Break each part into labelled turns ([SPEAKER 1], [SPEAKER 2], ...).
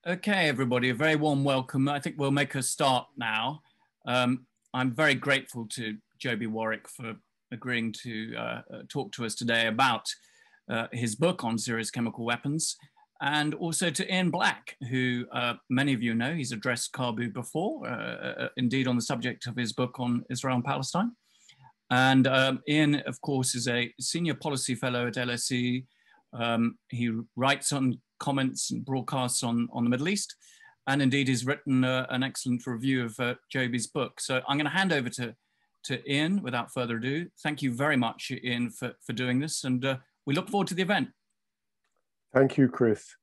[SPEAKER 1] Okay, everybody, a very warm welcome. I think we'll make a start now. I'm very grateful to Joby Warrick for agreeing to talk to us today about his book on Syria's chemical weapons, and also to Ian Black, who many of you know. He's addressed Caabu before, indeed on the subject of his book on Israel and Palestine. And Ian, of course, is a senior policy fellow at LSE. He writes on comments and broadcasts on the Middle East, and indeed he's written an excellent review of Joby's book. So I'm going to hand over to Ian without further ado. Thank you very much, Ian, for doing this, and we look forward to the event.
[SPEAKER 2] Thank you, Chris.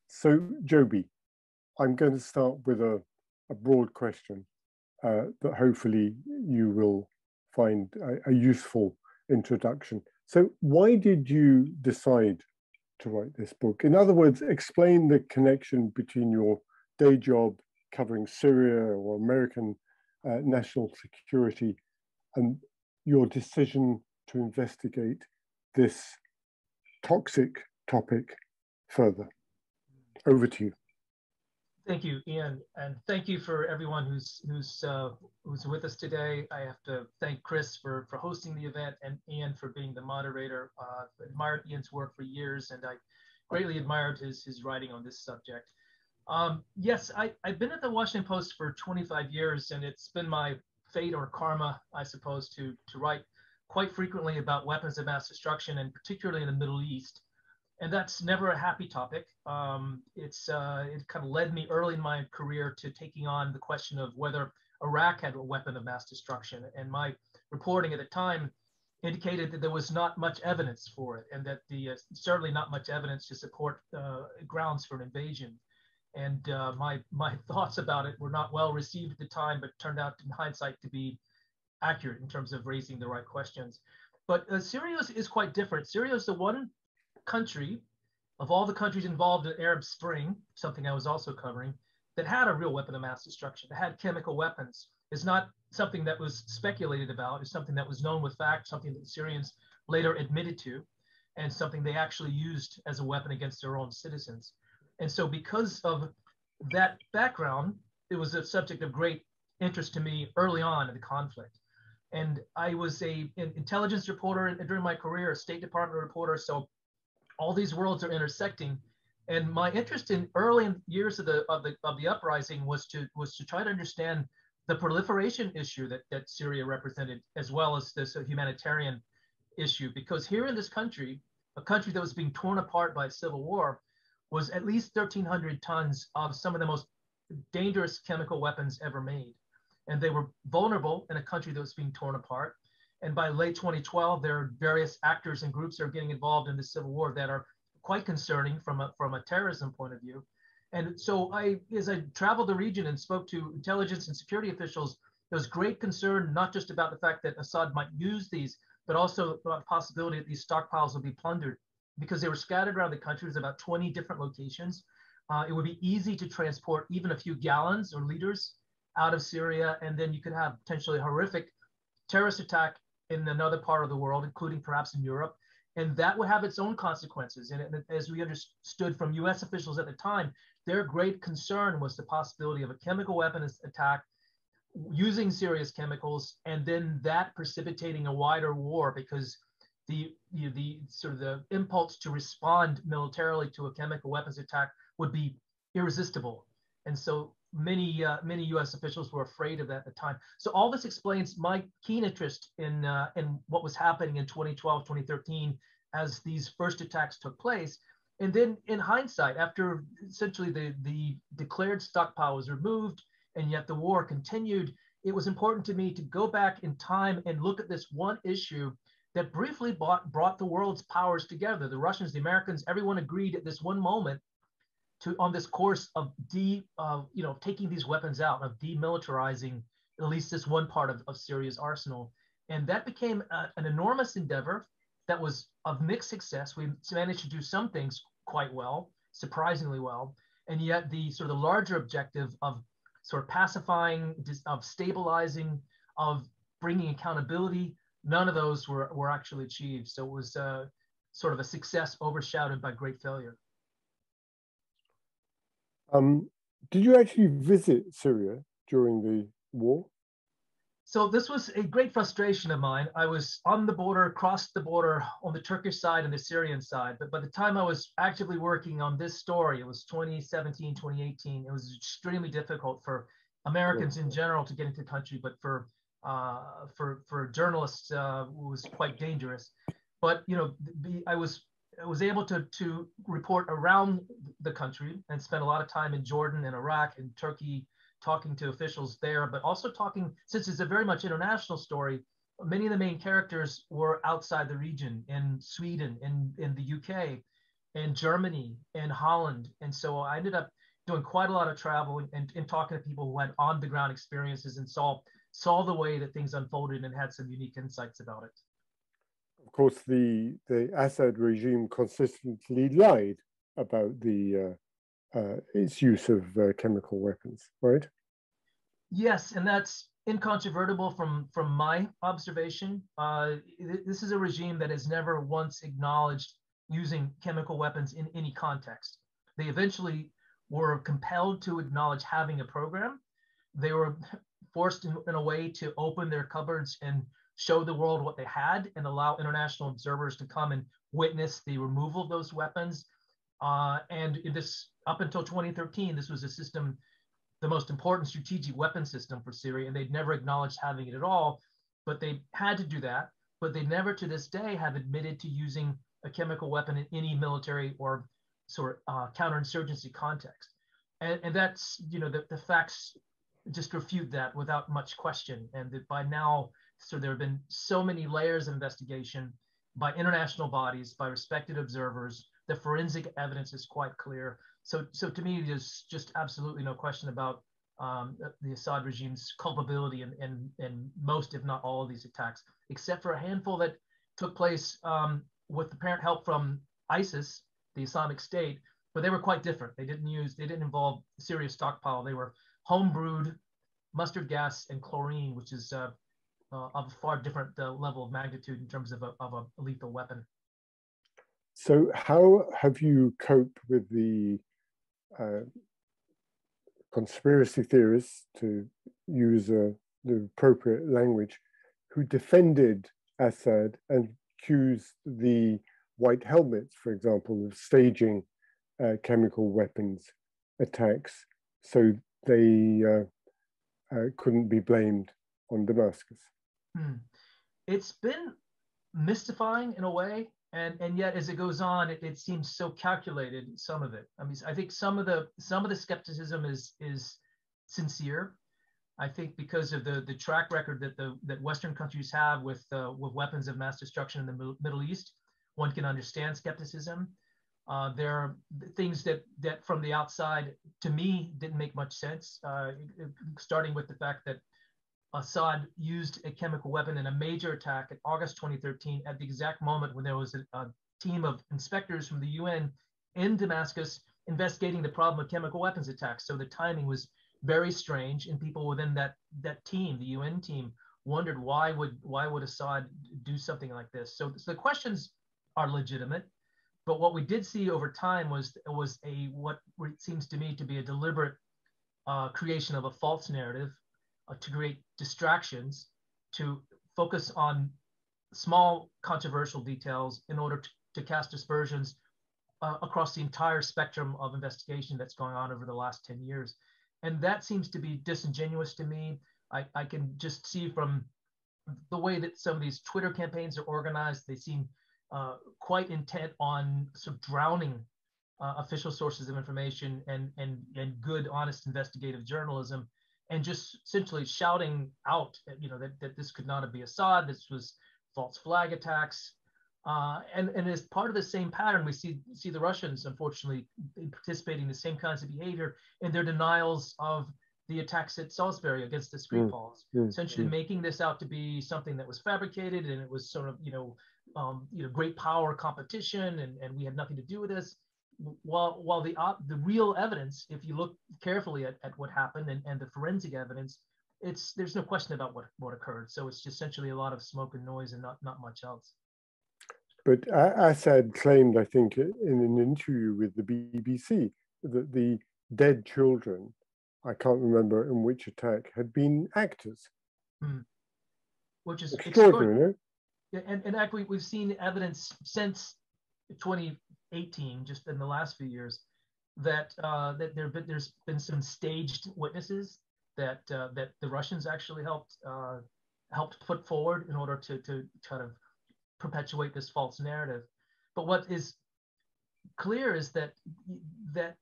[SPEAKER 2] So Joby, I'm going to start with a broad question that hopefully you will find a useful introduction. So why did you decide to write this book? In other words, explain the connection between your day job covering Syria or American national security and your decision to investigate this toxic topic further. Over to you.
[SPEAKER 3] Thank you, Ian, and thank you for everyone who's with us today. I have to thank Chris for hosting the event and Ian for being the moderator. I've admired Ian's work for years, and I greatly admired his writing on this subject. Yes, I've been at the Washington Post for 25 years, and it's been my fate or karma, I suppose, to write quite frequently about weapons of mass destruction, and particularly in the Middle East. And that's never a happy topic. It kind of led me early in my career to taking on the question of whether Iraq had a weapon of mass destruction. And my reporting at the time indicated that there was not much evidence for it, and that certainly not much evidence to support grounds for an invasion. And my thoughts about it were not well received at the time, but turned out in hindsight to be accurate in terms of raising the right questions. But Syria is quite different. Syria is the one country of all the countries involved in Arab Spring, something I was also covering, that had a real weapon of mass destruction, that had chemical weapons. It's not something that was speculated about. It's something that was known with fact, something that the Syrians later admitted to, and something they actually used as a weapon against their own citizens. And so because of that background, it was a subject of great interest to me early on in the conflict. And I was an intelligence reporter during my career, a State Department reporter, so all these worlds are intersecting, and my interest in early years of the uprising was to try to understand the proliferation issue that Syria represented, as well as this humanitarian issue. Because here in this country, a country that was being torn apart by a civil war, was at least 1,300 tons of some of the most dangerous chemical weapons ever made, and they were vulnerable in a country that was being torn apart. And by late 2012, there are various actors and groups that are getting involved in the civil war that are quite concerning from a terrorism point of view. And so as I traveled the region and spoke to intelligence and security officials, there was great concern, not just about the fact that Assad might use these, but also about the possibility that these stockpiles will be plundered, because they were scattered around the country. There's about 20 different locations. It would be easy to transport even a few gallons or liters out of Syria, and then you could have potentially a horrific terrorist attack in another part of the world, including perhaps in Europe, and that would have its own consequences. And as we understood from US officials at the time, their great concern was the possibility of a chemical weapons attack using Syria's chemicals, and then that precipitating a wider war, because the impulse to respond militarily to a chemical weapons attack would be irresistible. And so many U.S. officials were afraid of that at the time. So all this explains my keen interest in what was happening in 2012, 2013, as these first attacks took place. And then in hindsight, after essentially the declared stockpile was removed, and yet the war continued, it was important to me to go back in time and look at this one issue that briefly brought the world's powers together. The Russians, the Americans, everyone agreed at this one moment on this course of taking these weapons out, of demilitarizing at least this one part of Syria's arsenal. And that became an enormous endeavor that was of mixed success. We managed to do some things quite well, surprisingly well, and yet the sort of larger objective of sort of pacifying, of stabilizing, of bringing accountability, none of those were actually achieved. So it was sort of a success overshadowed by great failure.
[SPEAKER 2] Did you actually visit Syria during the war?
[SPEAKER 3] So this was a great frustration of mine. I was on the border, crossed the border on the Turkish side and the Syrian side. But by the time I was actively working on this story, it was 2017, 2018. It was extremely difficult for Americans in general to get into the country, but for journalists, it was quite dangerous. But I was able to report around the country and spend a lot of time in Jordan and Iraq and Turkey, talking to officials there, but also talking, since it's a very much international story, many of the main characters were outside the region, in Sweden, in the UK, in Germany, in Holland. And so I ended up doing quite a lot of travel and talking to people who had on the ground experiences and saw the way that things unfolded and had some unique insights about it.
[SPEAKER 2] Of course, the Assad regime consistently lied about its use of chemical weapons, right?
[SPEAKER 3] Yes, and that's incontrovertible from my observation. This is a regime that has never once acknowledged using chemical weapons in any context. They eventually were compelled to acknowledge having a program. They were forced in a way to open their cupboards and show the world what they had and allow international observers to come and witness the removal of those weapons. And this, up until 2013, this was a system, the most important strategic weapon system for Syria, and they'd never acknowledged having it at all, but they had to do that. But they never to this day have admitted to using a chemical weapon in any military or sort of counterinsurgency context. And that's, the facts just refute that without much question. And that by now, so there have been so many layers of investigation by international bodies, by respected observers. The forensic evidence is quite clear. So to me, there's just absolutely no question about the Assad regime's culpability in most, if not all, of these attacks, except for a handful that took place with apparent help from ISIS, the Islamic State, but they were quite different. They didn't involve serious stockpile. They were home-brewed mustard gas and chlorine, which is of a far different level of magnitude in terms of a lethal weapon.
[SPEAKER 2] So how have you coped with the conspiracy theorists, to use the appropriate language, who defended Assad and accused the White Helmets, for example, of staging chemical weapons attacks, so they couldn't be blamed on Damascus?
[SPEAKER 3] It's been mystifying in a way. And yet, as it goes on, it seems so calculated. Some of it. I mean, I think some of the skepticism is sincere. I think because of the track record that Western countries have with weapons of mass destruction in the Middle East, one can understand skepticism. There are things that from the outside, to me, didn't make much sense. Starting with the fact that Assad used a chemical weapon in a major attack in August 2013 at the exact moment when there was a team of inspectors from the UN in Damascus investigating the problem of chemical weapons attacks. So the timing was very strange, and people within that team, the UN team, wondered why would Assad do something like this. So the questions are legitimate, but what we did see over time was what seems to me to be a deliberate creation of a false narrative, to create distractions, to focus on small controversial details in order to cast aspersions across the entire spectrum of investigation that's going on over the last 10 years. And that seems to be disingenuous to me. I can just see from the way that some of these Twitter campaigns are organized, they seem quite intent on sort of drowning official sources of information and good, honest investigative journalism, and just essentially shouting out, that this could not be Assad, this was false flag attacks. And as part of the same pattern, we see the Russians, unfortunately, participating in the same kinds of behavior in their denials of the attacks at Salisbury against the Skripals, essentially making this out to be something that was fabricated, and it was sort of, great power competition, and we had nothing to do with this. While the real evidence, if you look carefully at what happened and the forensic evidence, there's no question about what occurred. So it's just essentially a lot of smoke and noise and not much else.
[SPEAKER 2] But Assad claimed, I think, in an interview with the BBC, that the dead children, I can't remember in which attack, had been actors.
[SPEAKER 3] Which is
[SPEAKER 2] extraordinary.
[SPEAKER 3] Yeah, and actually, we've seen evidence since 2018, just in the last few years, that there's been some staged witnesses that the Russians actually helped put forward in order to kind of perpetuate this false narrative. But what is clear is that there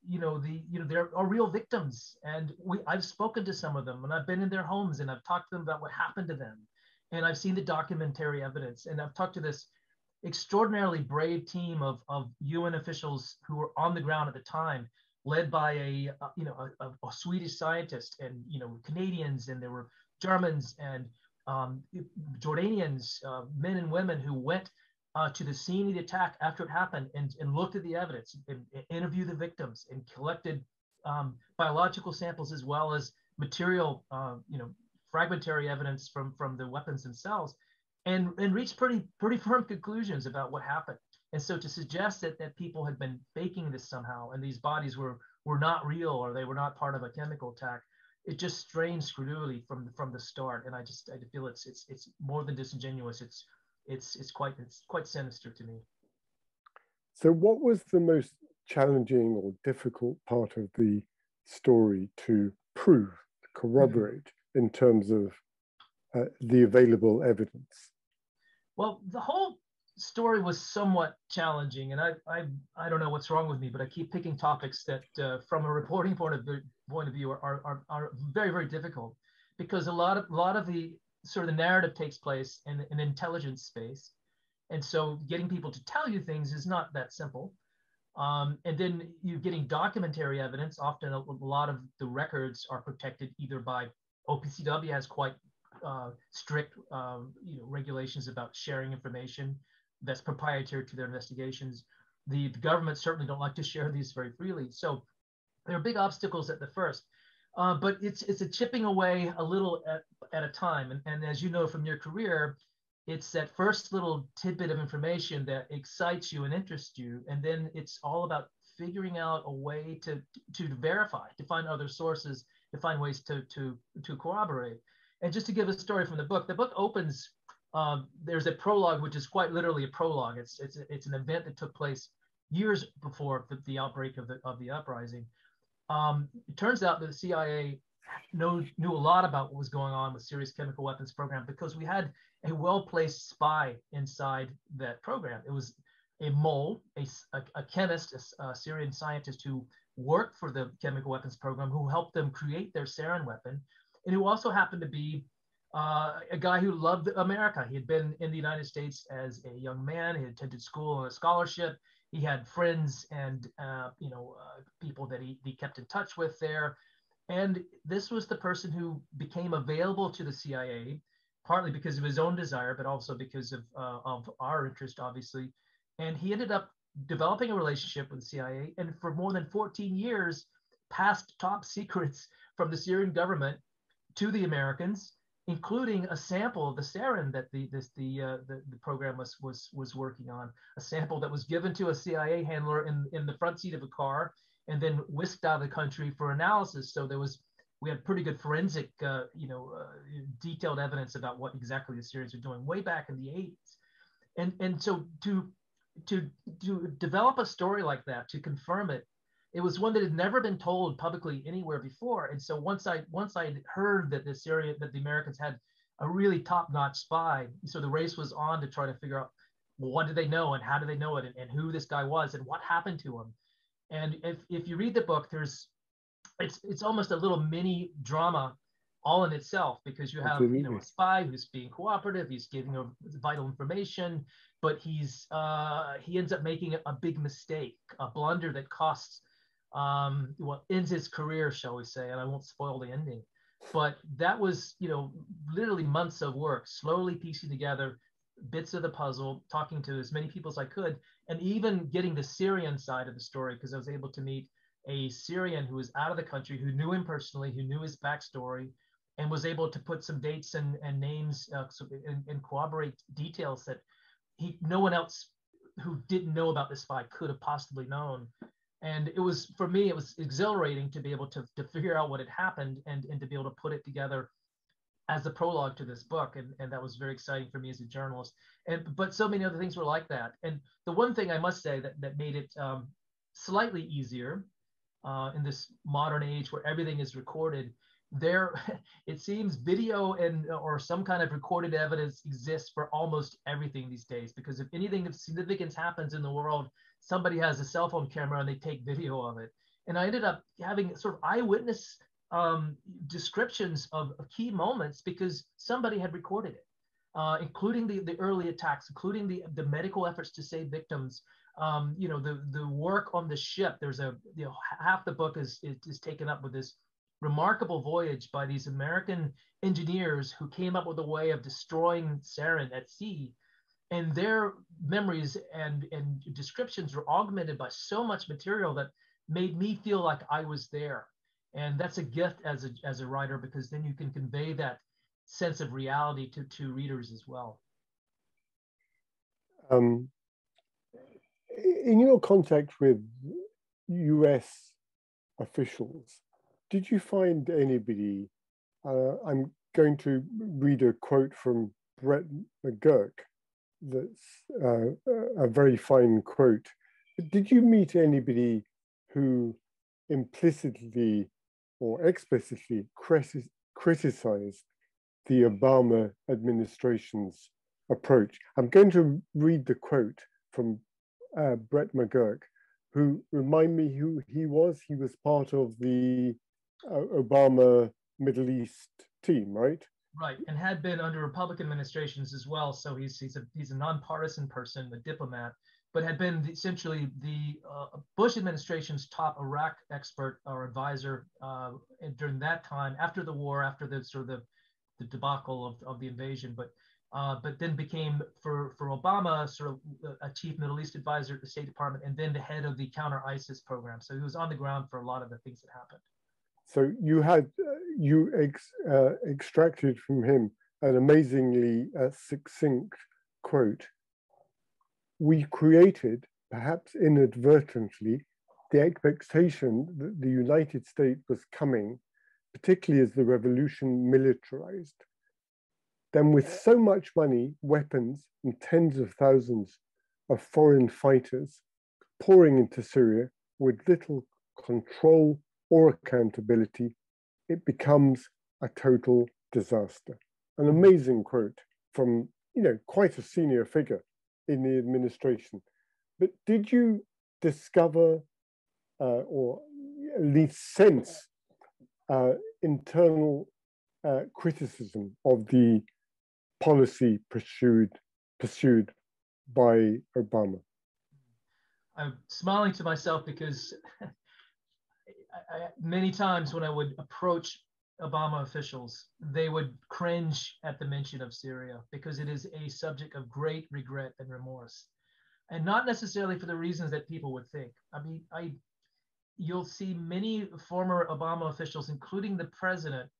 [SPEAKER 3] are real victims, and I've spoken to some of them, and I've been in their homes, and I've talked to them about what happened to them, and I've seen the documentary evidence, and I've talked to this extraordinarily brave team of UN officials who were on the ground at the time, led by a Swedish scientist, and Canadians, and there were Germans and Jordanians, men and women who went to the scene of the attack after it happened and looked at the evidence and interviewed the victims and collected biological samples as well as material, fragmentary evidence from the weapons themselves, and reached pretty firm conclusions about what happened. And so to suggest that people had been faking this somehow and these bodies were not real or they were not part of a chemical attack, it just strains credulity from the start. And I feel it's more than disingenuous. It's quite sinister to me.
[SPEAKER 2] So what was the most challenging or difficult part of the story to prove, to corroborate in terms of the available evidence?
[SPEAKER 3] Well, the whole story was somewhat challenging, and I don't know what's wrong with me, but I keep picking topics that from a reporting point of view are very, very difficult, because a lot of the sort of the narrative takes place in an intelligence space, and so getting people to tell you things is not that simple. And then you're getting documentary evidence. Often a lot of the records are protected either by OPCW has quite strict regulations about sharing information that's proprietary to their investigations. The government certainly don't like to share these very freely. So there are big obstacles at the first, but it's a chipping away a little at a time. And as you know from your career, it's that first little tidbit of information that excites you and interests you. And then it's all about figuring out a way to verify, to find other sources, to find ways to corroborate. And just to give a story from the book opens, there's a prologue, which is quite literally a prologue. It's an event that took place years before the outbreak of the uprising. It turns out that the CIA knew a lot about what was going on with Syria's chemical weapons program, because we had a well-placed spy inside that program. It was a mole, a chemist, a Syrian scientist who worked for the chemical weapons program, who helped them create their sarin weapon, and who also happened to be a guy who loved America. He had been in the United States as a young man. He attended school on a scholarship. He had friends and people that he kept in touch with there. And this was the person who became available to the CIA, partly because of his own desire, but also because of our interest, obviously. And he ended up developing a relationship with the CIA, and for more than 14 years, passed top secrets from the Syrian government to the Americans, including a sample of the sarin that the program was working on, a sample that was given to a CIA handler in the front seat of a car and then whisked out of the country for analysis. So we had pretty good forensic, detailed evidence about what exactly the Syrians were doing way back in the 80s. And so to develop a story like that, to confirm it, it was one that had never been told publicly anywhere before. And so once I heard that the Americans had a really top-notch spy, so the race was on to try to figure out, well, what did they know and how did they know it, and who this guy was and what happened to him. And if you read the book, it's almost a little mini drama all in itself, because you have a spy who's being cooperative, he's giving vital information, but he ends up making a big mistake, a blunder that costs ends his career, shall we say, and I won't spoil the ending. But that was, literally months of work, slowly piecing together bits of the puzzle, talking to as many people as I could, and even getting the Syrian side of the story, because I was able to meet a Syrian who was out of the country, who knew him personally, who knew his backstory, and was able to put some dates and names and corroborate details that no one else who didn't know about the spy could have possibly known. And it was, for me, it was exhilarating to be able to figure out what had happened and to be able to put it together as the prologue to this book. And that was very exciting for me as a journalist. But so many other things were like that. And the one thing I must say that made it slightly easier in this modern age where everything is recorded, there it seems video or some kind of recorded evidence exists for almost everything these days, because if anything of significance happens in the world, somebody has a cell phone camera and they take video of it. And I ended up having sort of eyewitness descriptions of key moments because somebody had recorded it, including the early attacks, including the medical efforts to save victims. The work on the ship. There's half the book is taken up with this remarkable voyage by these American engineers who came up with a way of destroying sarin at sea. And their memories and descriptions were augmented by so much material that made me feel like I was there. And that's a gift as a writer, because then you can convey that sense of reality to readers as well.
[SPEAKER 2] In your contact with US officials, did you find anybody, I'm going to read a quote from Brett McGurk, that's a very fine quote. Did you meet anybody who implicitly or explicitly criticized the Obama administration's approach? I'm going to read the quote from Brett McGurk, who, remind me who he was. He was part of the Obama Middle East team, right?
[SPEAKER 3] Right, and had been under Republican administrations as well. So he's a nonpartisan person, a diplomat, but had been essentially the Bush administration's top Iraq expert or advisor during that time, after the war, after the sort of the debacle of the invasion, but then became for Obama sort of a chief Middle East advisor at the State Department, and then the head of the counter ISIS program. So he was on the ground for a lot of the things that happened.
[SPEAKER 2] So you extracted from him an amazingly succinct quote. We created, perhaps inadvertently, the expectation that the United States was coming, particularly as the revolution militarized. Then with so much money, weapons, and tens of thousands of foreign fighters pouring into Syria with little control or accountability, it becomes a total disaster. An amazing quote from, quite a senior figure in the administration. But did you discover or at least sense internal criticism of the policy pursued by Obama?
[SPEAKER 3] I'm smiling to myself because many times when I would approach Obama officials, they would cringe at the mention of Syria because it is a subject of great regret and remorse, and not necessarily for the reasons that people would think. I mean, you'll see many former Obama officials, including the president,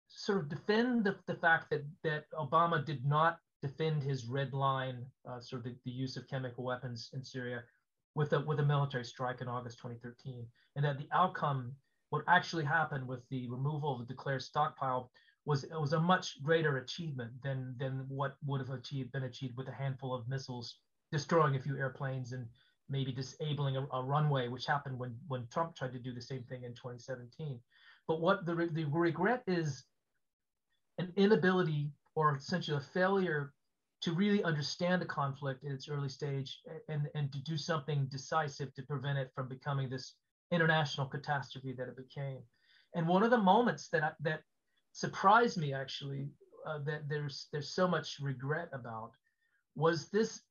[SPEAKER 3] sort of defend the fact that Obama did not defend his red line, sort of the use of chemical weapons in Syria, with a military strike in August 2013, and that the outcome, what actually happened with the removal of the declared stockpile, was a much greater achievement than what would have been achieved with a handful of missiles, destroying a few airplanes and maybe disabling a runway, which happened when Trump tried to do the same thing in 2017. But what the regret is an inability, or essentially a failure, to really understand the conflict in its early stage and to do something decisive to prevent it from becoming this international catastrophe that it became. And one of the moments that surprised me, actually, that there's so much regret about, was this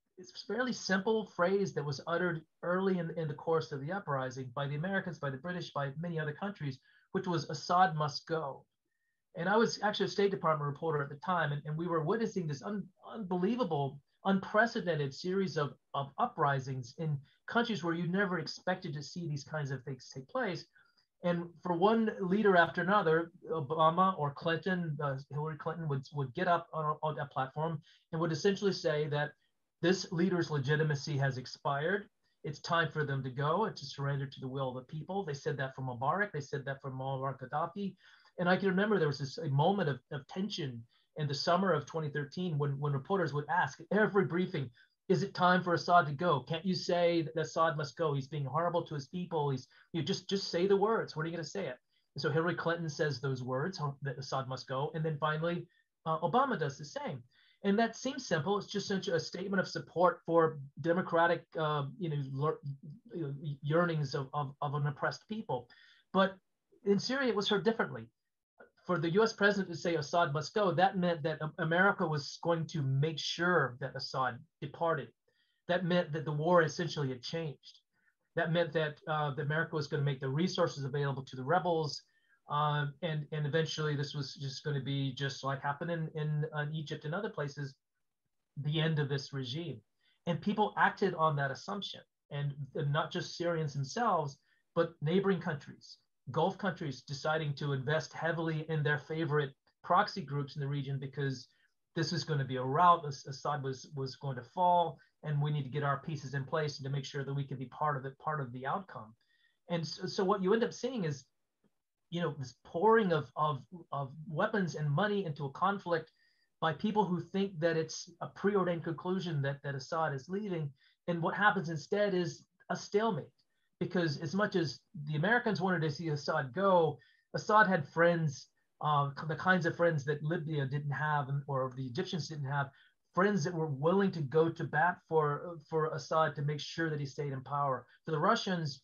[SPEAKER 3] fairly simple phrase that was uttered early in the course of the uprising by the Americans, by the British, by many other countries, which was "Assad must go." And I was actually a State Department reporter at the time, and we were witnessing this unbelievable, unprecedented series of uprisings in countries where you never expected to see these kinds of things take place. And for one leader after another, Obama or Clinton, Hillary Clinton would get up on that platform and would essentially say that this leader's legitimacy has expired, it's time for them to go and to surrender to the will of the people. They said that from Mubarak. They said that from Muammar Gaddafi. And I can remember there was a moment of tension in the summer of 2013 when reporters would ask at every briefing, is it time for Assad to go? Can't you say that Assad must go? He's being horrible to his people. Just say the words. When are you going to say it? And so Hillary Clinton says those words, that Assad must go. And then finally, Obama does the same. And that seems simple. It's just such a statement of support for democratic, yearnings of an oppressed people. But in Syria, it was heard differently. For the US president to say Assad must go, that meant that America was going to make sure that Assad departed. That meant that the war essentially had changed. That meant that America was going to make the resources available to the rebels. And eventually this was just going to be, just like happened in Egypt and other places, the end of this regime. And people acted on that assumption. And not just Syrians themselves, but neighboring countries, Gulf countries, deciding to invest heavily in their favorite proxy groups in the region, because this was going to be a rout. Assad was going to fall, and we need to get our pieces in place and to make sure that we can be part of it, part of the outcome. And so what you end up seeing is, this pouring of weapons and money into a conflict by people who think that it's a preordained conclusion that Assad is leaving. And what happens instead is a stalemate. Because as much as the Americans wanted to see Assad go, Assad had friends, the kinds of friends that Libya didn't have, or the Egyptians didn't have, friends that were willing to go to bat for Assad to make sure that he stayed in power. For the Russians,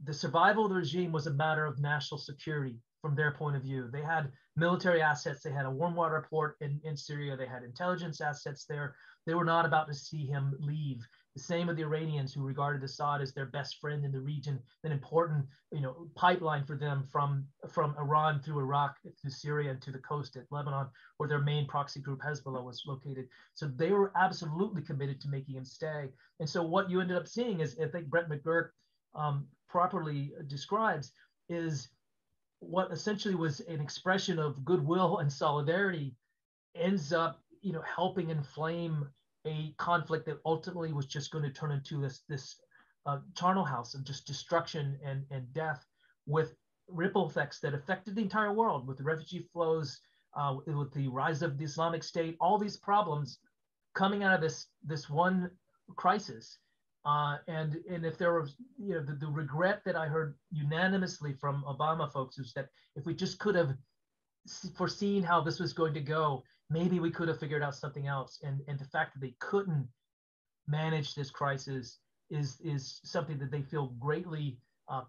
[SPEAKER 3] the survival of the regime was a matter of national security from their point of view. They had military assets. They had a warm water port in Syria. They had intelligence assets there. They were not about to see him leave. The same with the Iranians, who regarded Assad as their best friend in the region, an important, pipeline for them from Iran through Iraq, through Syria, and to the coast at Lebanon, where their main proxy group Hezbollah was located. So they were absolutely committed to making him stay. And so what you ended up seeing is, I think Brett McGurk properly describes, is what essentially was an expression of goodwill and solidarity ends up, helping inflame a conflict that ultimately was just going to turn into this charnel house of just destruction and death, with ripple effects that affected the entire world, with the refugee flows, with the rise of the Islamic State, all these problems coming out of this one crisis. And if there was, the regret that I heard unanimously from Obama folks is that if we just could have foreseen how this was going to go, maybe we could have figured out something else. And the fact that they couldn't manage this crisis is something that they feel greatly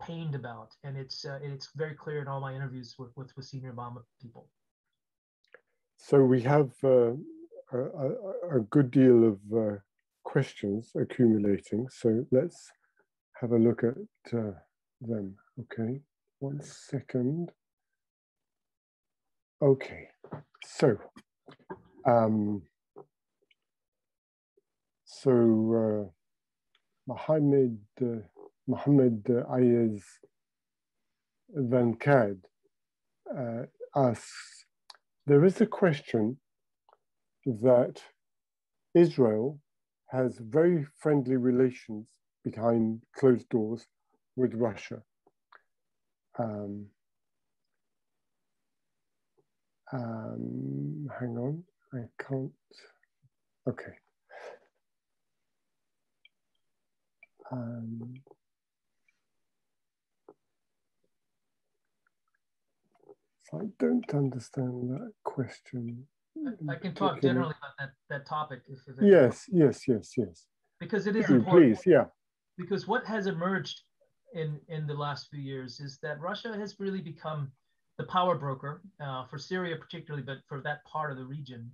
[SPEAKER 3] pained about. And it's very clear in all my interviews with senior Obama people.
[SPEAKER 2] So we have a good deal of questions accumulating. So let's have a look at them. Okay, 1 second. Okay, so Mohammed Ayaz Vankad asks, there is a question that Israel has very friendly relations behind closed doors with Russia. Hang on, I can't, okay. So I don't understand that question.
[SPEAKER 3] I can talk generally about that topic.
[SPEAKER 2] Yes.
[SPEAKER 3] Because it is important.
[SPEAKER 2] Please, yeah.
[SPEAKER 3] Because what has emerged in the last few years is that Russia has really become the power broker for Syria particularly, but for that part of the region.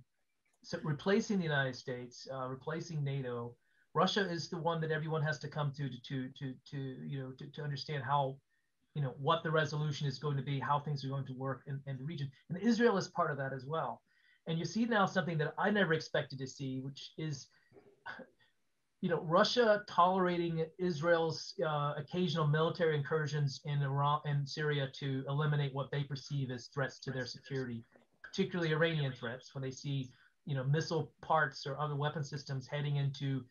[SPEAKER 3] So replacing the United States, replacing NATO, Russia is the one that everyone has to come to understand how, what the resolution is going to be, how things are going to work in the region. And Israel is part of that as well. And you see now something that I never expected to see, which is, Russia tolerating Israel's occasional military incursions in Iran and Syria to eliminate what they perceive as threats to their security, particularly Iranian threats, when they see, missile parts or other weapon systems heading into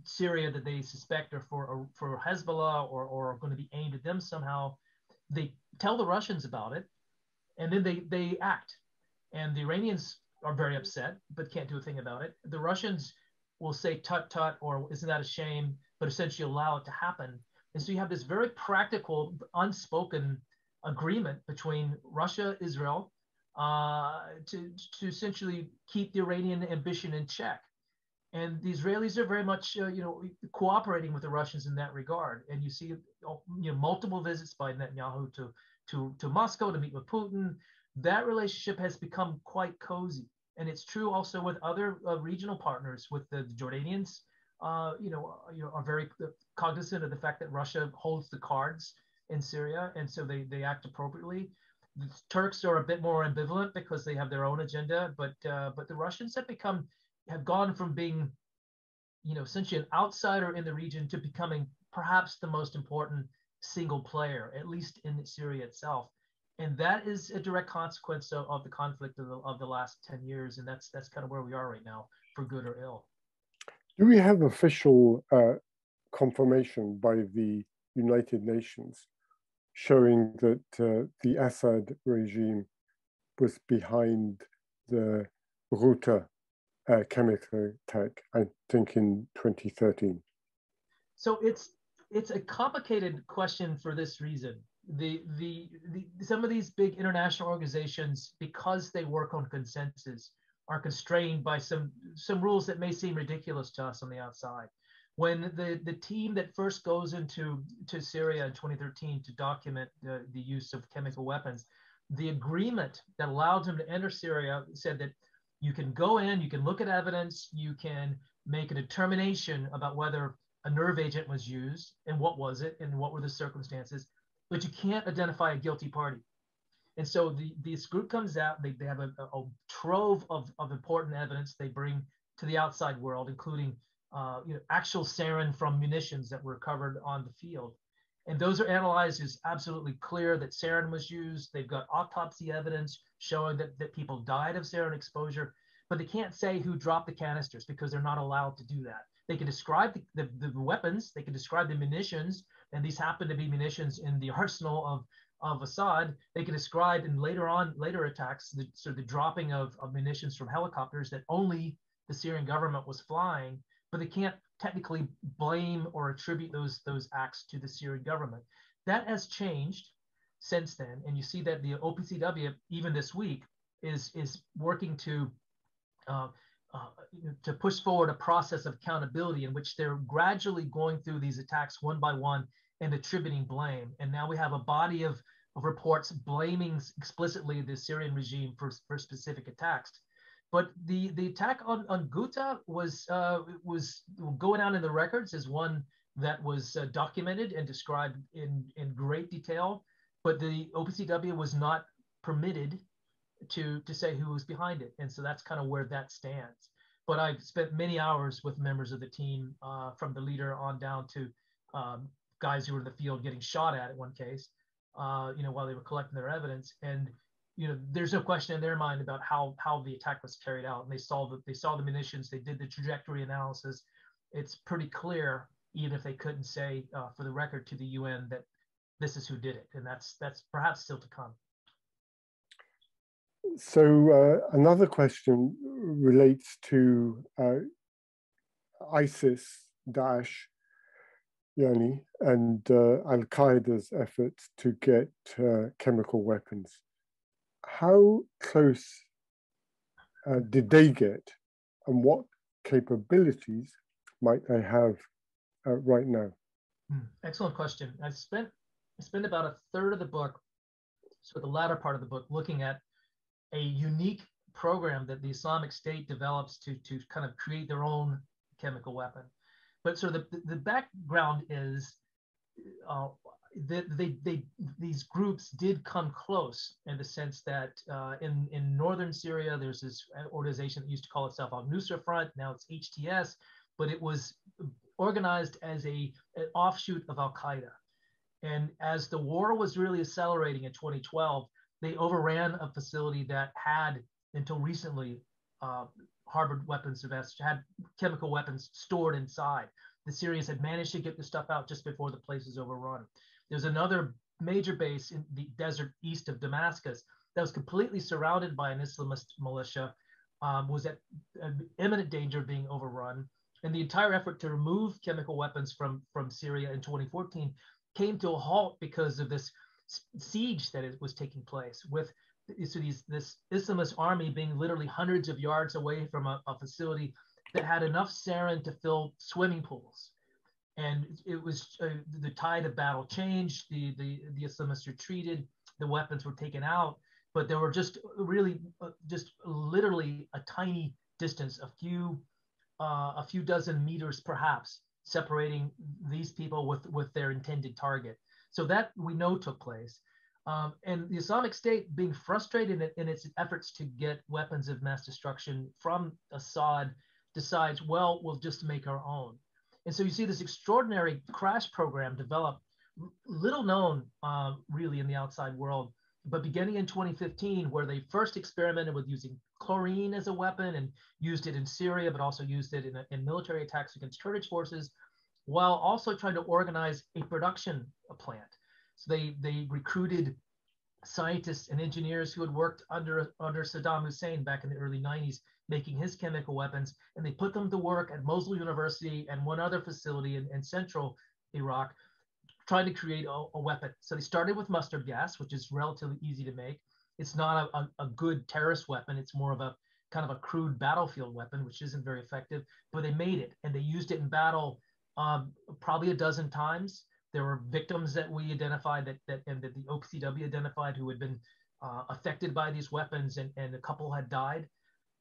[SPEAKER 3] Syria that they suspect are for Hezbollah or are going to be aimed at them somehow, they tell the Russians about it, and then they act. And the Iranians are very upset, but can't do a thing about it. The Russians will say tut tut, or isn't that a shame, but essentially allow it to happen. And so you have this very practical, unspoken agreement between Russia, Israel, to essentially keep the Iranian ambition in check. And the Israelis are very much, cooperating with the Russians in that regard. And you see, multiple visits by Netanyahu to Moscow to meet with Putin. That relationship has become quite cozy. And it's true also with other regional partners. With the Jordanians, are very cognizant of the fact that Russia holds the cards in Syria, and so they act appropriately. The Turks are a bit more ambivalent because they have their own agenda, but the Russians have gone from being, essentially an outsider in the region to becoming perhaps the most important single player, at least in Syria itself. And that is a direct consequence of the conflict of the last 10 years. And that's kind of where we are right now, for good or ill.
[SPEAKER 2] Do we have official confirmation by the United Nations showing that the Assad regime was behind the Ghouta chemical attack, I think in 2013?
[SPEAKER 3] So it's a complicated question for this reason. Some of these big international organizations, because they work on consensus, are constrained by some rules that may seem ridiculous to us on the outside. When the team that first goes to Syria in 2013 to document the use of chemical weapons, the agreement that allowed them to enter Syria said that you can go in, you can look at evidence, you can make a determination about whether a nerve agent was used and what was it and what were the circumstances, but you can't identify a guilty party. And so this group comes out, they have a trove of important evidence they bring to the outside world, including actual sarin from munitions that were recovered on the field. And those are analyzed. It's absolutely clear that sarin was used. They've got autopsy evidence showing that people died of sarin exposure, but they can't say who dropped the canisters because they're not allowed to do that. They can describe the weapons, they can describe the munitions, and these happen to be munitions in the arsenal of Assad. They can describe in later attacks, the dropping of munitions from helicopters that only the Syrian government was flying, but they can't technically blame or attribute those acts to the Syrian government. That has changed since then, and you see that the OPCW even this week is working to push forward a process of accountability in which they're gradually going through these attacks one by one and attributing blame. And now we have a body of reports blaming explicitly the Syrian regime for specific attacks. But the attack on Ghouta was going down in the records as one that was documented and described in great detail. But the OPCW was not permitted to say who was behind it, and so that's kind of where that stands. But I've spent many hours with members of the team, from the leader on down to guys who were in the field getting shot at one case, while they were collecting their evidence. And there's no question in their mind about how the attack was carried out. And they saw the munitions, they did the trajectory analysis. It's pretty clear, even if they couldn't say for the record to the UN that this is who did it. And that's perhaps still to come.
[SPEAKER 2] So another question relates to ISIS, Daesh, and Al-Qaeda's efforts to get chemical weapons. How close did they get, and what capabilities might they have right now?
[SPEAKER 3] Excellent question. I spent about a third of the book, so the latter part of the book, looking at a unique program that the Islamic State develops to kind of create their own chemical weapon. But so the background is these groups did come close in the sense that in northern Syria, there's this organization that used to call itself Al-Nusra Front. Now it's HTS, but it was organized as an offshoot of Al-Qaeda. And as the war was really accelerating in 2012, they overran a facility that had, until recently, harbored weapons of had chemical weapons stored inside. the Syrians had managed to get the stuff out just before the place was overrun. There's another major base in the desert east of Damascus that was completely surrounded by an Islamist militia, was at imminent danger of being overrun. And the entire effort to remove chemical weapons from Syria in 2014 came to a halt because of this siege that was taking place, with this Islamist army being literally hundreds of yards away from a facility that had enough sarin to fill swimming pools. And it was the tide of battle changed. The Islamists retreated. The weapons were taken out, but there were just really, just literally a tiny distance, a few dozen meters perhaps, separating these people with their intended target. So that we know took place. And the Islamic State, being frustrated in its efforts to get weapons of mass destruction from Assad, decides, well, we'll just make our own. And so you see this extraordinary crash program develop, little known really in the outside world, but beginning in 2015, where they first experimented with using chlorine as a weapon and used it in Syria, but also used it in military attacks against Kurdish forces, while also trying to organize a production plant. So they recruited scientists and engineers who had worked under Saddam Hussein back in the early 90s, making his chemical weapons, and they put them to work at Mosul University and one other facility in central Iraq, trying to create a weapon. So they started with mustard gas, which is relatively easy to make. It's not a good terrorist weapon. It's more of a kind of a crude battlefield weapon, which isn't very effective, but they made it and they used it in battle probably a dozen times. There were victims that we identified and that the OPCW identified who had been affected by these weapons, and a couple had died.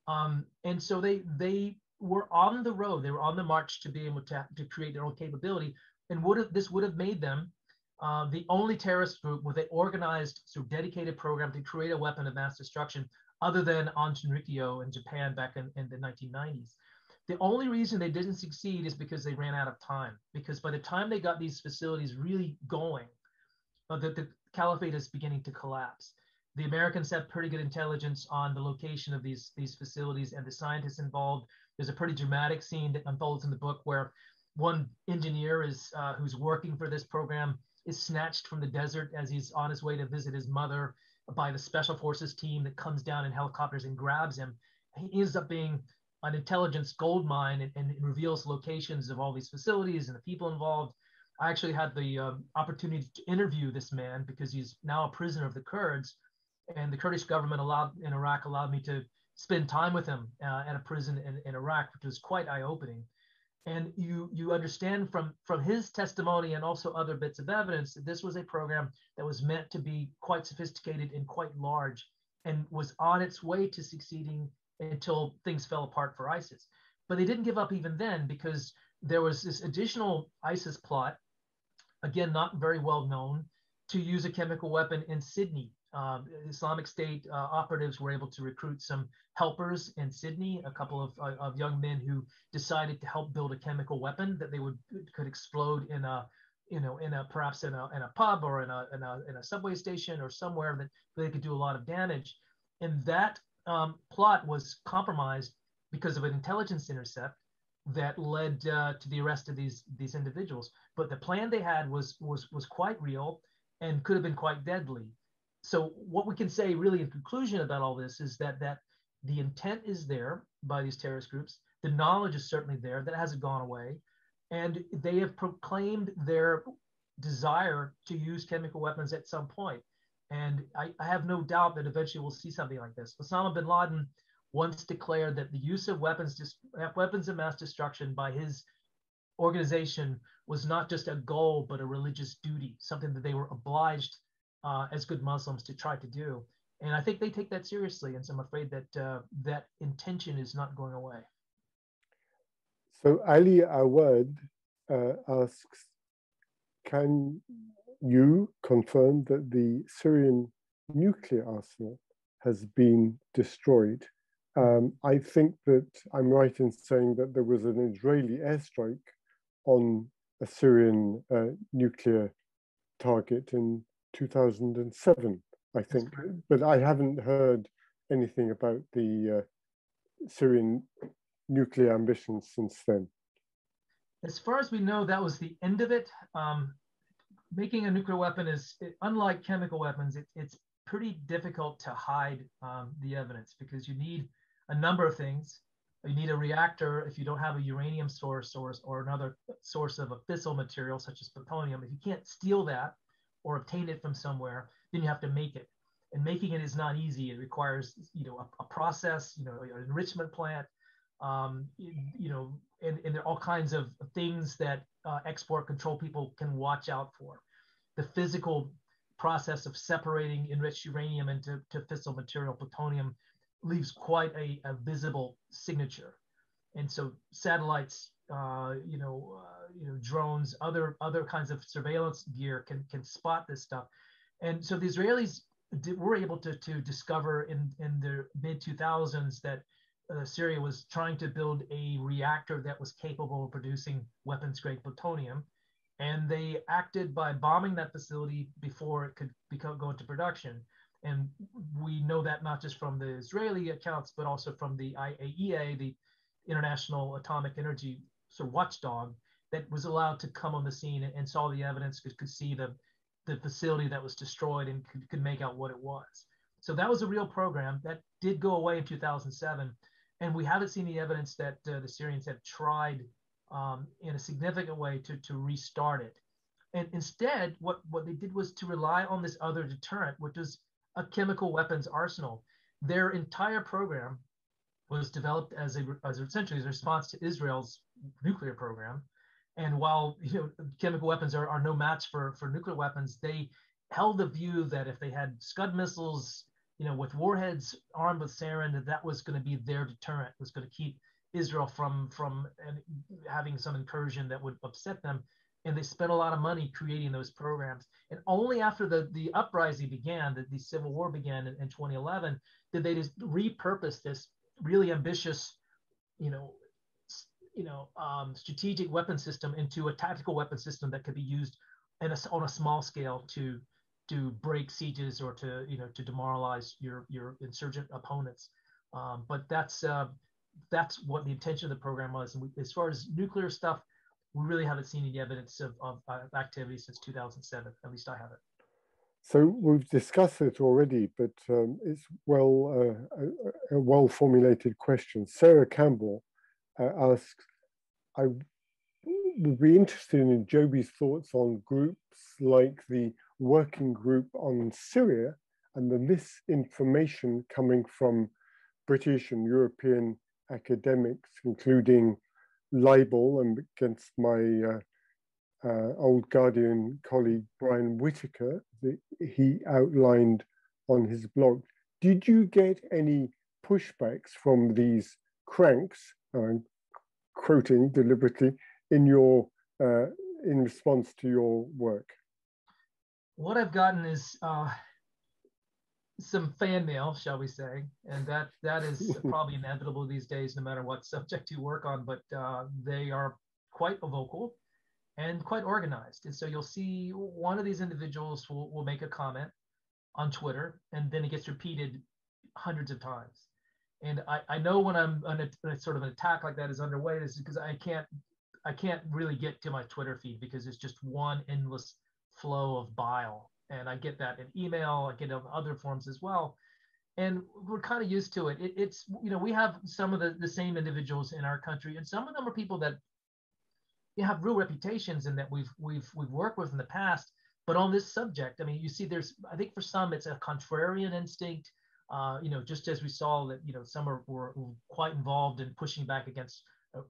[SPEAKER 3] And so they were on the road. They were on the march to be able to create their own capability. And this would have made them the only terrorist group with an organized, sort of dedicated program to create a weapon of mass destruction, other than Anshinrikyo in Japan back in the 1990s. The only reason they didn't succeed is because they ran out of time. Because by the time they got these facilities really going, the caliphate is beginning to collapse. The Americans have pretty good intelligence on the location of these facilities and the scientists involved. There's a pretty dramatic scene that unfolds in the book where one engineer who's working for this program is snatched from the desert as he's on his way to visit his mother by the special forces team that comes down in helicopters and grabs him. He ends up being an intelligence gold mine and reveals locations of all these facilities and the people involved. I actually had the opportunity to interview this man because he's now a prisoner of the Kurds, and the Kurdish government in Iraq allowed me to spend time with him at a prison in Iraq, which was quite eye-opening. And you understand from his testimony and also other bits of evidence that this was a program that was meant to be quite sophisticated and quite large, and was on its way to succeeding until things fell apart for ISIS. But they didn't give up even then, because there was this additional ISIS plot, again, not very well known, to use a chemical weapon in Sydney. Islamic State operatives were able to recruit some helpers in Sydney, a couple of young men who decided to help build a chemical weapon that they could explode in a perhaps in a pub or in a subway station or somewhere that they could do a lot of damage. And that plot was compromised because of an intelligence intercept that led to the arrest of these individuals. But the plan they had was quite real and could have been quite deadly. So what we can say really in conclusion about all this is that the intent is there by these terrorist groups. The knowledge is certainly there. That hasn't gone away. And they have proclaimed their desire to use chemical weapons at some point. And I have no doubt that eventually we'll see something like this. Osama bin Laden once declared that the use of weapons of mass destruction by his organization was not just a goal, but a religious duty, something that they were obliged as good Muslims to try to do. And I think they take that seriously. And so I'm afraid that that intention is not going away.
[SPEAKER 2] So Ali Awad asks, can you confirm that the Syrian nuclear arsenal has been destroyed? I think that I'm right in saying that there was an Israeli airstrike on a Syrian nuclear target in 2007, I think. But I haven't heard anything about the Syrian nuclear ambitions since then.
[SPEAKER 3] As far as we know, that was the end of it. Making a nuclear weapon is, unlike chemical weapons, it's pretty difficult to hide the evidence because you need a number of things. You need a reactor if you don't have a uranium source or another source of a fissile material such as plutonium. If you can't steal that or obtain it from somewhere, then you have to make it. And making it is not easy. It requires, a process, an enrichment plant, and there are all kinds of things that export control people can watch out for. The physical process of separating enriched uranium into fissile material, plutonium, leaves quite a visible signature. And so satellites, drones, other kinds of surveillance gear can spot this stuff. And so the Israelis were able to discover in the mid 2000s that Syria was trying to build a reactor that was capable of producing weapons grade plutonium. And they acted by bombing that facility before it could go into production. And we know that not just from the Israeli accounts, but also from the IAEA, the International Atomic Energy sort of watchdog, that was allowed to come on the scene and saw the evidence, could see the facility that was destroyed and could make out what it was. So that was a real program that did go away in 2007. And we haven't seen the evidence that the Syrians have tried in a significant way to restart it. And instead, what they did was to rely on this other deterrent, which was a chemical weapons arsenal. Their entire program was developed as essentially as a response to Israel's nuclear program. And while chemical weapons are no match for nuclear weapons, they held the view that if they had Scud missiles, with warheads armed with sarin, that was going to be their deterrent, was going to keep Israel from having some incursion that would upset them. And they spent a lot of money creating those programs. And only after the uprising began, the civil war began in 2011, did they just repurpose this really ambitious, strategic weapon system into a tactical weapon system that could be used on a small scale to break sieges or to demoralize your insurgent opponents. But that's what the intention of the program was. And as far as nuclear stuff, we really haven't seen any evidence of activity since 2007. At least I haven't.
[SPEAKER 2] So we've discussed it already, but it's a well-formulated question. Sarah Campbell asks, I would be interested in Joby's thoughts on groups like the Working Group on Syria and the misinformation coming from British and European academics, including libel, and against my old Guardian colleague Brian Whitaker, that he outlined on his blog. Did you get any pushbacks from these cranks, I'm quoting deliberately, in response to your work?
[SPEAKER 3] What I've gotten is some fan mail, shall we say, and that is probably inevitable these days, no matter what subject you work on. But they are quite vocal and quite organized. And so you'll see one of these individuals will make a comment on Twitter, and then it gets repeated hundreds of times. And I know when I'm on a sort of an attack like that is underway, is because I can't really get to my Twitter feed because it's just one endless flow of bile. And I get that in email, I get it in other forms as well. And we're kind of used to it. It's, we have some of the same individuals in our country, and some of them are people that have real reputations and that we've worked with in the past. But on this subject, I mean, you see, I think for some it's a contrarian instinct. Just as we saw that, some were quite involved in pushing back against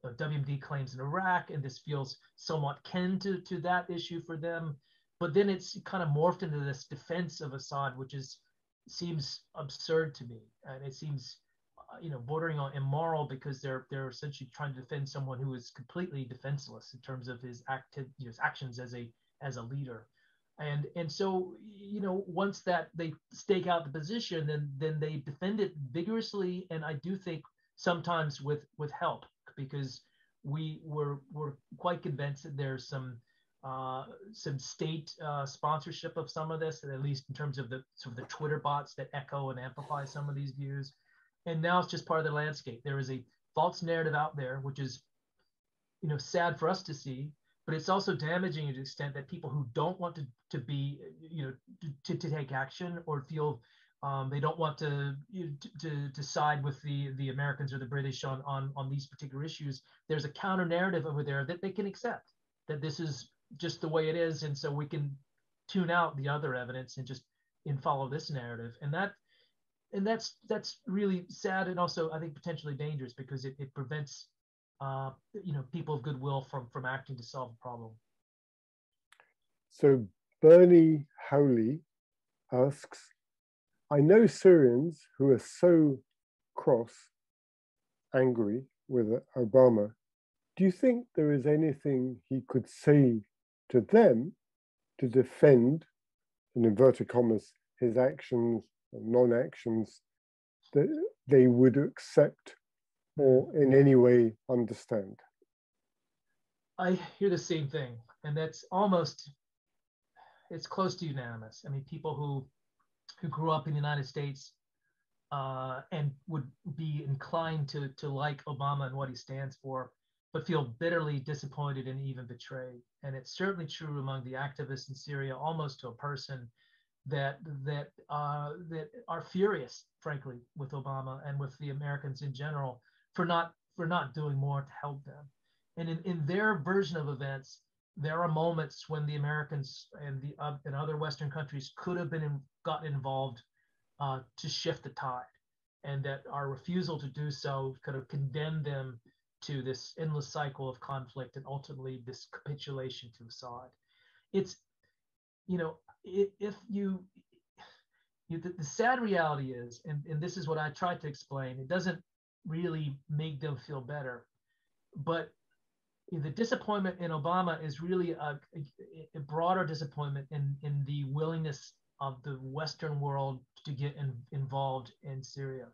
[SPEAKER 3] WMD claims in Iraq, and this feels somewhat kin to that issue for them. But then it's kind of morphed into this defense of Assad, which seems absurd to me, and it seems, bordering on immoral, because they're essentially trying to defend someone who is completely defenseless in terms of his actions as a leader. And so, once that they stake out the position, then they defend it vigorously, and I do think sometimes with help, because we're quite convinced that there's some state sponsorship of some of this, at least in terms of the Twitter bots that echo and amplify some of these views. And now it's just part of the landscape. There is a false narrative out there, which is sad for us to see, but it's also damaging to the extent that people who don't want to be, to take action or feel they don't want to side with the Americans or the British on these particular issues. There's a counter narrative over there that they can accept, that this is just the way it is, and so we can tune out the other evidence and just follow this narrative. And that's really sad, and also I think potentially dangerous, because it prevents people of goodwill from acting to solve the problem.
[SPEAKER 2] So Bernie Howley asks, I know Syrians who are so angry with Obama. Do you think there is anything he could say to them to defend, in inverted commas, his actions or non-actions that they would accept or in any way understand?
[SPEAKER 3] I hear the same thing, and it's close to unanimous. I mean, people who grew up in the United States and would be inclined to like Obama and what he stands for, but feel bitterly disappointed and even betrayed. And it's certainly true among the activists in Syria, almost to a person, that are furious, frankly, with Obama and with the Americans in general for not doing more to help them. And in their version of events, there are moments when the Americans and other Western countries could have gotten involved to shift the tide, and that our refusal to do so could have condemned them to this endless cycle of conflict and ultimately this capitulation to Assad. It's, the sad reality is, and this is what I tried to explain, it doesn't really make them feel better, but the disappointment in Obama is really a broader disappointment in the willingness of the Western world to get involved in Syria.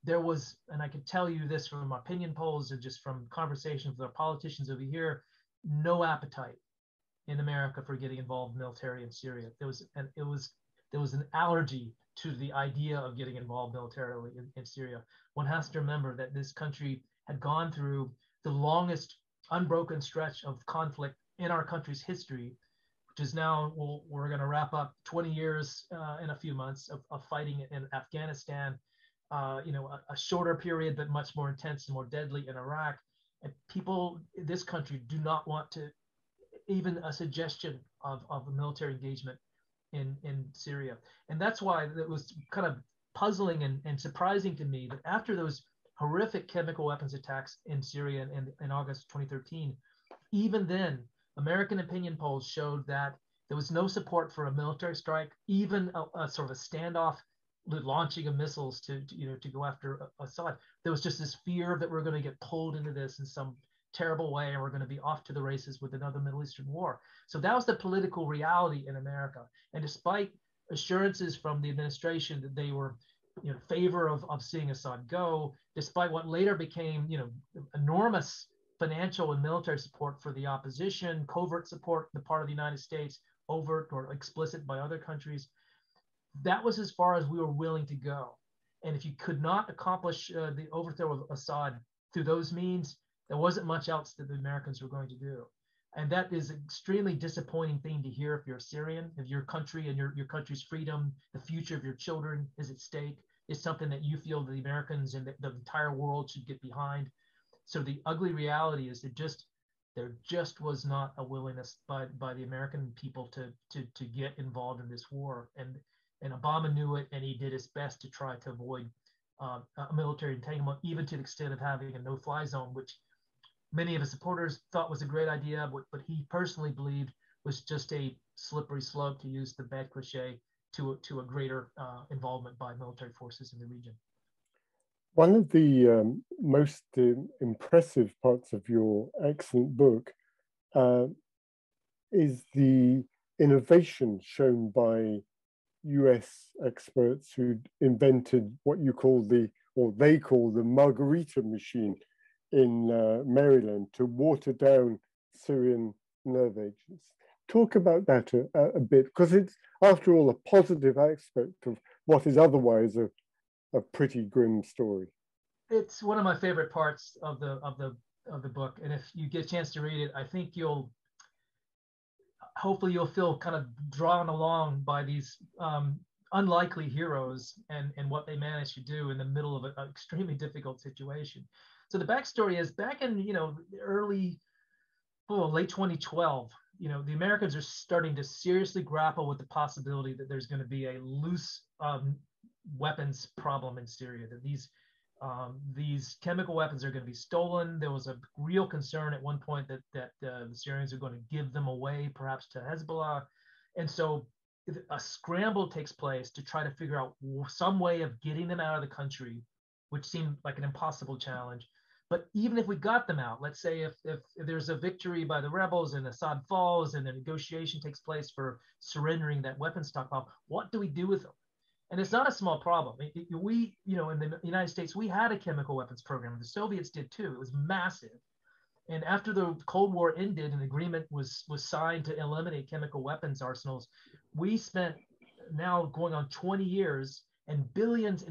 [SPEAKER 3] There was, and I can tell you this from opinion polls and just from conversations with our politicians over here, no appetite in America for getting involved military in Syria. There was an allergy to the idea of getting involved militarily in Syria. One has to remember that this country had gone through the longest unbroken stretch of conflict in our country's history, which is now, we're going to wrap up 20 years in a few months of fighting in Afghanistan, a shorter period but much more intense and more deadly in Iraq. And people in this country do not want to even a suggestion of a military engagement in Syria. And that's why it was kind of puzzling and surprising to me that after those horrific chemical weapons attacks in Syria in August 2013, even then, American opinion polls showed that there was no support for a military strike, even a sort of a standoff, the launching of missiles to go after Assad. There was just this fear that we're going to get pulled into this in some terrible way, and we're going to be off to the races with another Middle Eastern war. So that was the political reality in America. And despite assurances from the administration that they were in favor of seeing Assad go, despite what later became enormous financial and military support for the opposition, covert support on the part of the United States, overt or explicit by other countries, that was as far as we were willing to go. And if you could not accomplish the overthrow of Assad through those means, there wasn't much else that the Americans were going to do. And that is an extremely disappointing thing to hear if you're a Syrian, if your country and your country's freedom, the future of your children is at stake, is something that you feel the Americans and the entire world should get behind. So the ugly reality is there just was not a willingness by the American people to get involved in this war. And Obama knew it, and he did his best to try to avoid a military entanglement, even to the extent of having a no-fly zone, which many of his supporters thought was a great idea, but he personally believed was just a slippery slope, to use the bad cliche, to a greater involvement by military forces in the region.
[SPEAKER 2] One of the most impressive parts of your excellent book is the innovation shown by US experts who invented what they call the margarita machine in Maryland to water down Syrian nerve agents. Talk about that a bit, because it's, after all, a positive aspect of what is otherwise a pretty grim story.
[SPEAKER 3] It's one of my favorite parts of the of the book, and if you get a chance to read it, I think hopefully you'll feel kind of drawn along by these unlikely heroes and what they managed to do in the middle of an extremely difficult situation. So the backstory is back in late 2012. The Americans are starting to seriously grapple with the possibility that there's going to be a loose weapons problem in Syria. That these chemical weapons are going to be stolen. There was a real concern at one point that the Syrians are going to give them away, perhaps to Hezbollah, and so a scramble takes place to try to figure out some way of getting them out of the country, which seemed like an impossible challenge. But even if we got them out, let's say if there's a victory by the rebels and Assad falls and a negotiation takes place for surrendering that weapons stockpile, what do we do with them? And it's not a small problem. We, in the United States, we had a chemical weapons program. The Soviets did too. It was massive. And after the Cold War ended, an agreement was signed to eliminate chemical weapons arsenals. We spent now going on 20 years and billions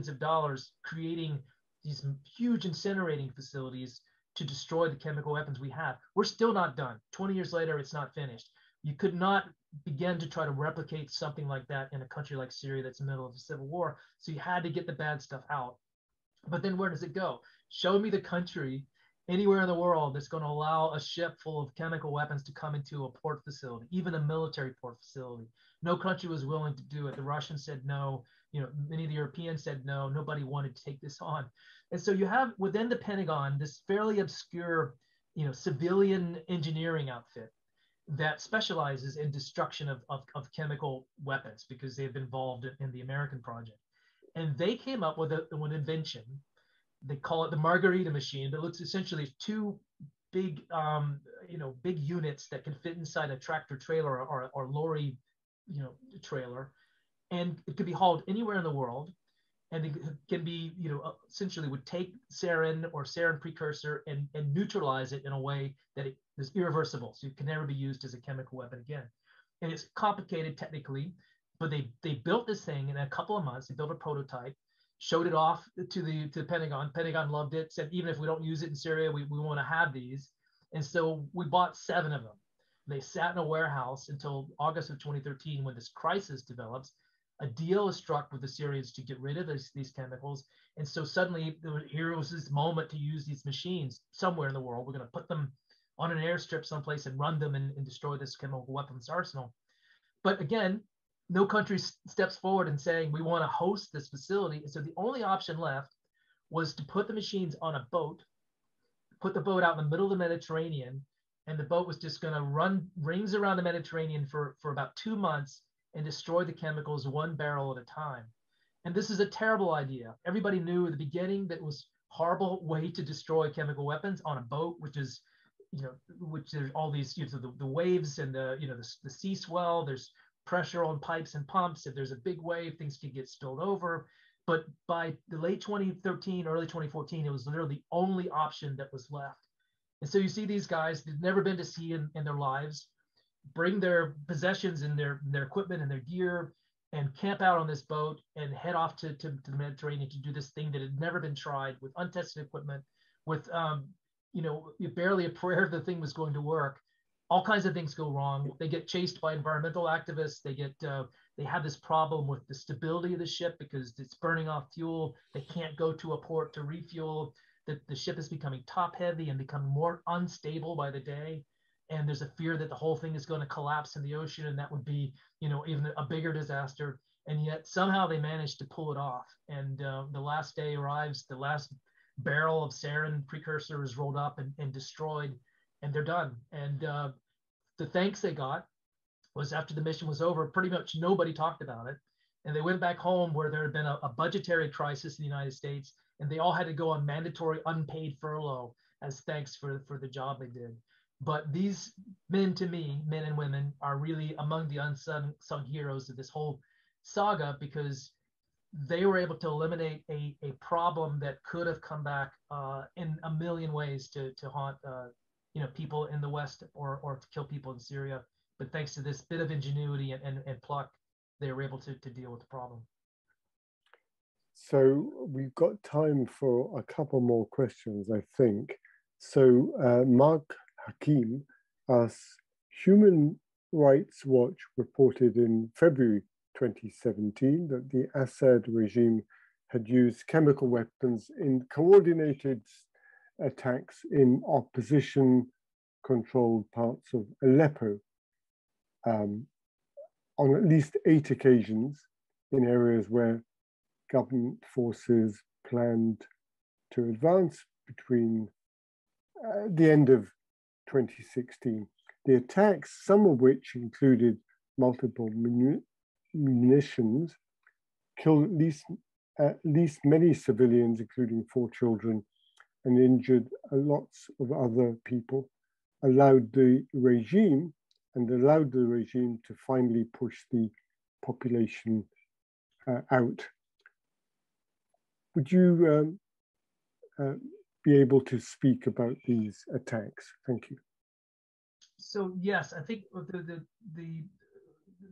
[SPEAKER 3] of dollars creating these huge incinerating facilities to destroy the chemical weapons we have. We're still not done. 20 years later, it's not finished. You could not begin to try to replicate something like that in a country like Syria that's in the middle of a civil war. So you had to get the bad stuff out. But then where does it go? Show me the country anywhere in the world that's going to allow a ship full of chemical weapons to come into a port facility, even a military port facility. No country was willing to do it. The Russians said no. Many of the Europeans said no. Nobody wanted to take this on. And so you have within the Pentagon this fairly obscure, civilian engineering outfit that specializes in destruction of chemical weapons because they've been involved in the American project. And they came up with an invention. They call it the Margarita machine. That looks essentially two big, big units that can fit inside a tractor trailer or lorry, trailer, and it could be hauled anywhere in the world. And it can be, essentially would take sarin or sarin precursor and neutralize it in a way that it is irreversible. So it can never be used as a chemical weapon again. And it's complicated technically, but they built this thing in a couple of months. They built a prototype, showed it off to the Pentagon. Pentagon loved it, said, even if we don't use it in Syria, we want to have these. And so we bought 7 of them. They sat in a warehouse until August of 2013 when this crisis develops. A deal is struck with the Syrians to get rid of these chemicals. And so suddenly here was this moment to use these machines somewhere in the world. We're going to put them on an airstrip someplace and run them and destroy this chemical weapons arsenal. But again, no country steps forward and saying, we want to host this facility. And so the only option left was to put the machines on a boat, put the boat out in the middle of the Mediterranean, and the boat was just going to run rings around the Mediterranean for about 2 months and destroy the chemicals 1 barrel at a time. And this is a terrible idea. Everybody knew at the beginning that it was a horrible way to destroy chemical weapons on a boat, which is, which there's all these, the waves and the sea swell, there's pressure on pipes and pumps. If there's a big wave, things could get spilled over. But by the late 2013, early 2014, it was literally the only option that was left. And so you see these guys, they've never been to sea in their lives, bring their possessions and their equipment and their gear and camp out on this boat and head off to the Mediterranean to do this thing that had never been tried with untested equipment, with, barely a prayer the thing was going to work. All kinds of things go wrong. They get chased by environmental activists. They have this problem with the stability of the ship because it's burning off fuel. They can't go to a port to refuel. The ship is becoming top heavy and becoming more unstable by the day. And there's a fear that the whole thing is going to collapse in the ocean, and that would be, even a bigger disaster. And yet somehow they managed to pull it off. And the last day arrives, the last barrel of sarin precursor is rolled up and destroyed, and they're done. And the thanks they got was after the mission was over, pretty much nobody talked about it. And they went back home where there had been a budgetary crisis in the United States, and they all had to go on mandatory unpaid furlough as thanks for the job they did. But these men, to me, men and women, are really among the unsung heroes of this whole saga because they were able to eliminate a problem that could have come back in a million ways to haunt people in the West or to kill people in Syria. But thanks to this bit of ingenuity and pluck, they were able to deal with the problem.
[SPEAKER 2] So we've got time for a couple more questions, I think. So Mark Hakim asks, Human Rights Watch reported in February 2017 that the Assad regime had used chemical weapons in coordinated attacks in opposition-controlled parts of Aleppo on at least 8 occasions in areas where government forces planned to advance between the end of 2016. The attacks, some of which included multiple munitions, killed at least many civilians, including 4 children, and injured lots of other people, allowed the regime to finally push the population out. Would you be able to speak about these attacks? Thank you.
[SPEAKER 3] So yes, I think the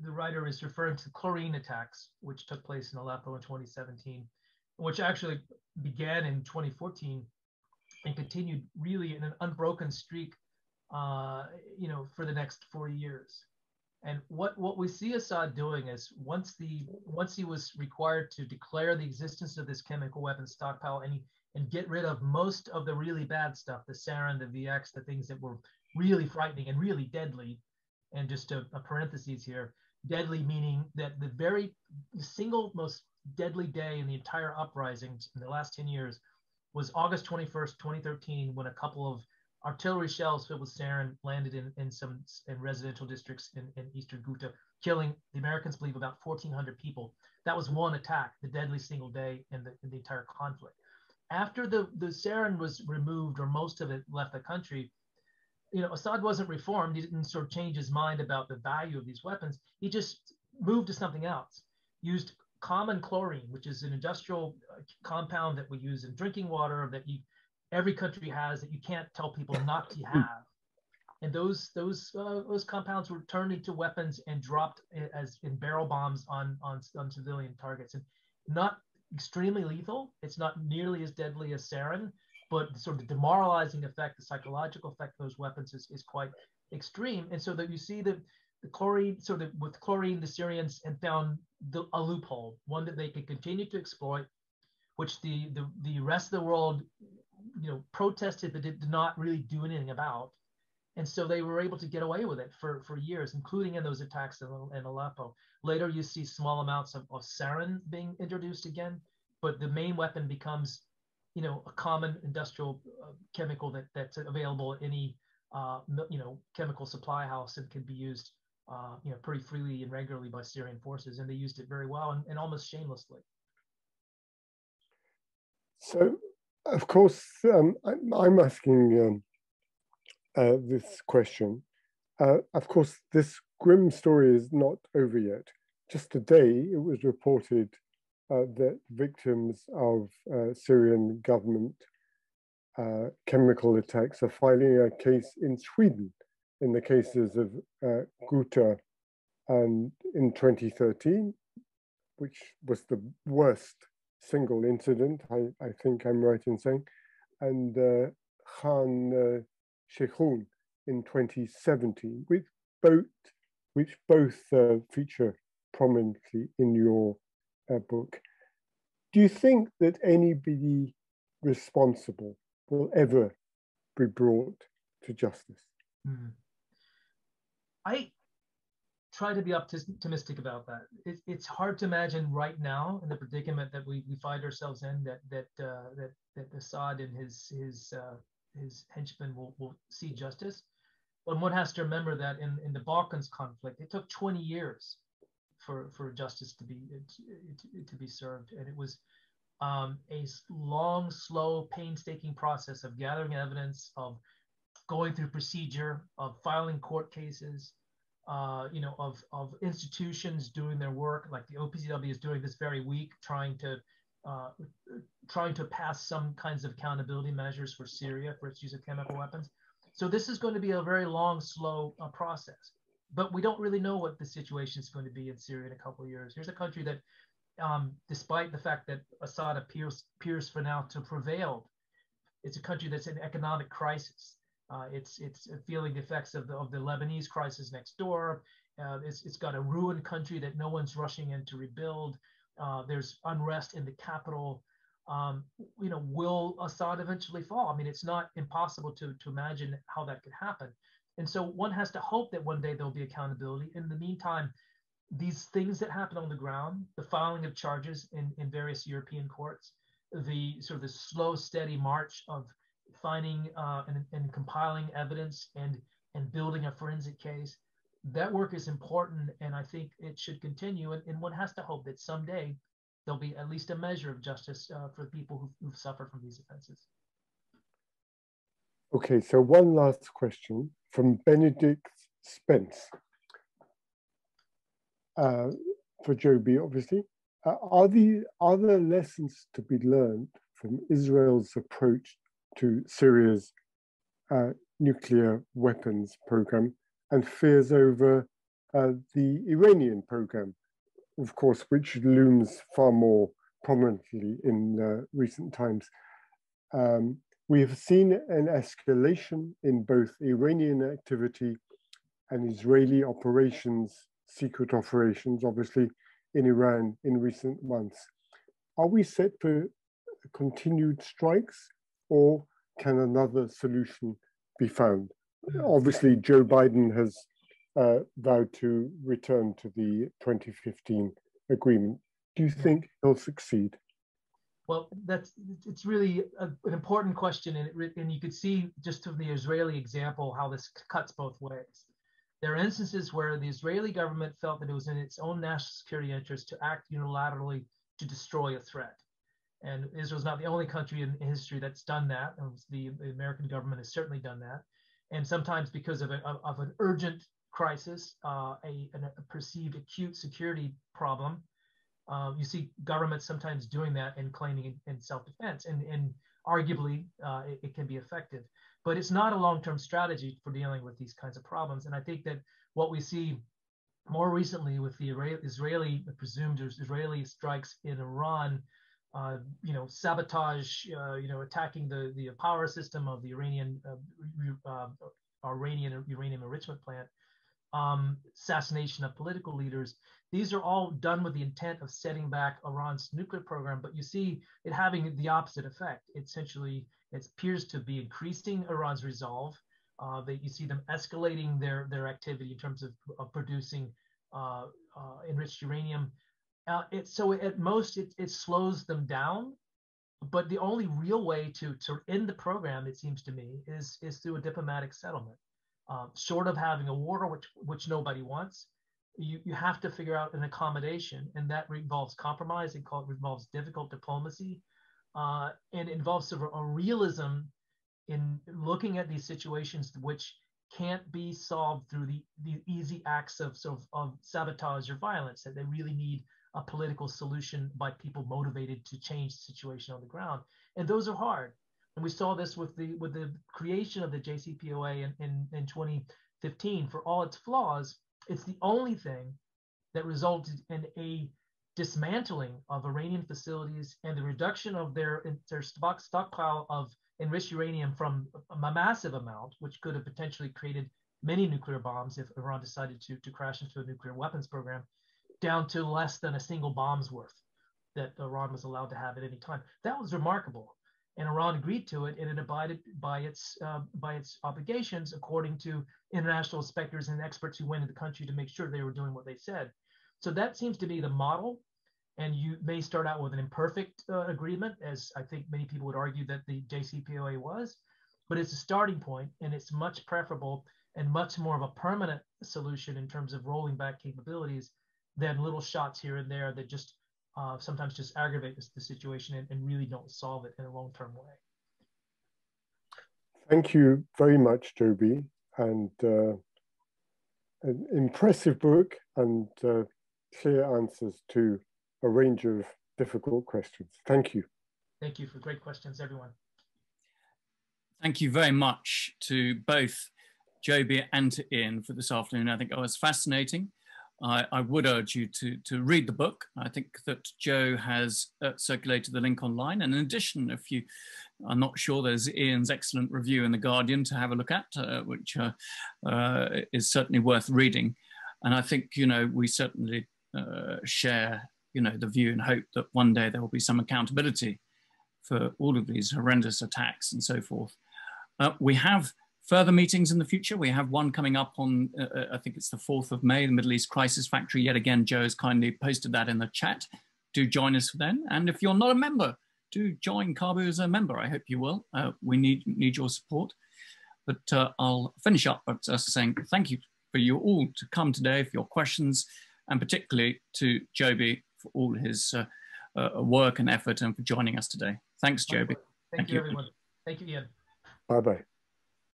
[SPEAKER 3] writer is referring to chlorine attacks, which took place in Aleppo in 2017, which actually began in 2014 and continued really in an unbroken streak, for the next 4 years. And what we see Assad doing is once he was required to declare the existence of this chemical weapons stockpile and get rid of most of the really bad stuff, the sarin, the VX, the things that were really frightening and really deadly. And just a parenthesis here, deadly meaning that the single most deadly day in the entire uprisings in the last 10 years was August 21st, 2013, when a couple of artillery shells filled with sarin landed in residential districts in eastern Ghouta, killing, the Americans believe, about 1,400 people. That was one attack, the deadly single day in the entire conflict. After the sarin was removed, or most of it left the country, Assad wasn't reformed. He didn't sort of change his mind about the value of these weapons. He just moved to something else, used common chlorine, which is an industrial compound that we use in drinking water that every country has, that you can't tell people not to have. And those compounds were turned into weapons and dropped as in barrel bombs on civilian targets. And not extremely lethal. It's not nearly as deadly as sarin, but sort of the demoralizing effect, the psychological effect of those weapons is quite extreme. And so that you see the chlorine, so that with chlorine, the Syrians had found a loophole, one that they could continue to exploit, which the rest of the world, protested but did not really do anything about. And so they were able to get away with it for years, including in those attacks in Aleppo. Later, you see small amounts of sarin being introduced again, but the main weapon becomes, a common industrial chemical that's available at any, chemical supply house and can be used, pretty freely and regularly by Syrian forces. And they used it very well and almost shamelessly.
[SPEAKER 2] So, of course, I'm asking this question. Of course, this grim story is not over yet. Just today, it was reported that victims of Syrian government chemical attacks are filing a case in Sweden in the cases of Ghouta and in 2013, which was the worst single incident, I think I'm right in saying, and Khan Sheikhun in 2017, which both feature prominently in your book. Do you think that anybody responsible will ever be brought to justice?
[SPEAKER 3] I try to be optimistic about that. It's hard to imagine right now in the predicament that we find ourselves in that Assad and his henchmen will see justice. But one has to remember that in the Balkans conflict, it took 20 years for justice to be served, and it was a long, slow, painstaking process of gathering evidence, of going through procedure, of filing court cases, of institutions doing their work, like the OPCW is doing this very week, trying to pass some kinds of accountability measures for Syria for its use of chemical weapons. So this is going to be a very long, slow process. But we don't really know what the situation is going to be in Syria in a couple of years. Here's a country that, despite the fact that Assad appears for now to prevail, It's a country that's in economic crisis. It's feeling the effects of the Lebanese crisis next door. It's got a ruined country that no one's rushing in to rebuild. There's unrest in the capital. Will Assad eventually fall? I mean, it's not impossible to imagine how that could happen. And so one has to hope that one day there'll be accountability. In the meantime, these things that happen on the ground, the filing of charges in various European courts, the sort of the slow, steady march of finding and compiling evidence and building a forensic case, that work is important, and I think it should continue. And one has to hope that someday there'll be at least a measure of justice for people who've suffered from these offenses.
[SPEAKER 2] Okay, so one last question from Benedict Spence. For Joby, obviously. Are there lessons to be learned from Israel's approach to Syria's nuclear weapons program and fears over the Iranian program, of course, which looms far more prominently in recent times? We have seen an escalation in both Iranian activity and Israeli operations, secret operations, obviously, in Iran in recent months. Are we set for continued strikes, or can another solution be found? Obviously, Joe Biden has vowed to return to the 2015 agreement. Do you think he'll succeed?
[SPEAKER 3] Well, it's really an important question, and you could see just from the Israeli example how this cuts both ways. There are instances where the Israeli government felt that it was in its own national security interest to act unilaterally to destroy a threat. And Israel's not the only country in history that's done that. The American government has certainly done that. And sometimes because of an urgent crisis, a perceived acute security problem, you see governments sometimes doing that and claiming in self-defense. And arguably, it can be effective. But it's not a long-term strategy for dealing with these kinds of problems. And I think that what we see more recently with the presumed Israeli strikes in Iran, sabotage, attacking the power system of the uranium enrichment plant, assassination of political leaders. These are all done with the intent of setting back Iran's nuclear program, but you see it having the opposite effect. It appears to be increasing Iran's resolve. That you see them escalating their activity in terms of producing enriched uranium. So at most it slows them down, but the only real way to end the program, it seems to me, is through a diplomatic settlement. Short of having a war, which nobody wants, you have to figure out an accommodation, and that involves compromise. It involves difficult diplomacy, and involves sort of a realism in looking at these situations which can't be solved through the easy acts of sabotage or violence. That they really need a political solution by people motivated to change the situation on the ground, and those are hard. And we saw this with the creation of the JCPOA in 2015. For all its flaws, it's the only thing that resulted in a dismantling of Iranian facilities and the reduction of their stockpile of enriched uranium from a massive amount, which could have potentially created many nuclear bombs if Iran decided to crash into a nuclear weapons program, down to less than a single bomb's worth that Iran was allowed to have at any time. That was remarkable. And Iran agreed to it, and it abided by its obligations according to international inspectors and experts who went into the country to make sure they were doing what they said. So that seems to be the model. And you may start out with an imperfect agreement, as I think many people would argue that the JCPOA was, but it's a starting point, and it's much preferable and much more of a permanent solution in terms of rolling back capabilities than little shots here and there that just sometimes just aggravate the situation and really don't solve it in a long-term way.
[SPEAKER 2] Thank you very much, Joby, and an impressive book and clear answers to a range of difficult questions. Thank you.
[SPEAKER 3] Thank you for great questions, everyone.
[SPEAKER 1] Thank you very much to both Joby and to Ian for this afternoon. I think it was fascinating. I would urge you to read the book. I think that Joe has circulated the link online. And in addition, if you are not sure, there's Ian's excellent review in The Guardian to have a look at, which is certainly worth reading. And I think, we certainly share, the view and hope that one day there will be some accountability for all of these horrendous attacks and so forth. We have further meetings in the future. We have one coming up on, I think it's the 4th of May, the Middle East Crisis Factory. Yet again, Joe has kindly posted that in the chat. Do join us then. And if you're not a member, do join Caabu as a member. I hope you will. We need your support. But I'll finish up by just saying thank you for you all to come today, for your questions, and particularly to Joby for all his work and effort and for joining us today. Thanks, Joby.
[SPEAKER 3] Thank you, everyone. Thank you, Ian.
[SPEAKER 2] Bye-bye.